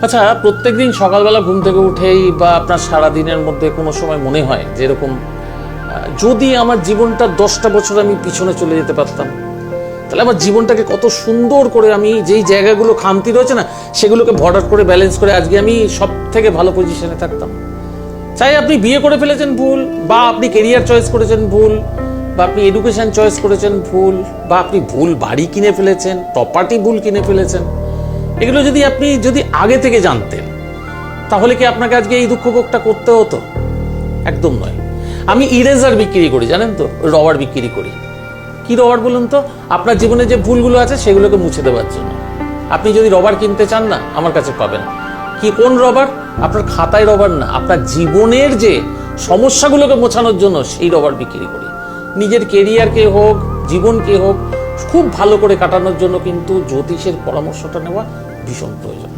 আচ্ছা, প্রত্যেকদিন সকালবেলা ঘুম থেকে উঠেই বা আপনার সারা দিনের মধ্যে কোনো সময় মনে হয় যে এরকম যদি আমার জীবনটা 10টা বছর আমি পিছনে চলে যেতে পারতাম, তাহলে আমার জীবনটাকে কত সুন্দর করে আমি যেই জায়গাগুলো খামতি রয়েছে না সেগুলোকে ভরাট করে ব্যালেন্স করে আজকে আমি সব থেকে ভালো পজিশনে থাকতাম। চাই আপনি বিয়ে করে ফেলেছেন ভুল, বা আপনি কেরিয়ার চয়েস করেছেন ভুল, বা আপনি এডুকেশন চয়েস করেছেন ভুল, বা আপনি ভুল বাড়ি কিনে ফেলেছেন, প্রপার্টি ভুল কিনে ফেলেছেন, এগুলো যদি আগে থেকে জানতেন তাহলে কি আপনাকে আজকে এই দুঃখ ভোগটা করতে হতো? একদম নয়। আমি ইরেজার বিক্রি করি, জানেন তো, রবার বিক্রি করি। কি রবার বলুন তো? আপনার জীবনে যে ভুলগুলো আছে সেগুলোকে মুছে দেওয়ার জন্য। আপনি যদি রবার কিনতে চান না, আমার কাছে পাবেন। কি কোন রবার? আপনার খাতায় রবার না, আপনার জীবনের যে সমস্যাগুলোকে মোছানোর জন্য সেই রবার বিক্রি করি। নিজের কেরিয়ারকে হোক, জীবনকে হোক খুব ভালো করে কাটানোর জন্য কিন্তু জ্যোতিষের পরামর্শটা নেওয়া ভীষণ প্রয়োজন।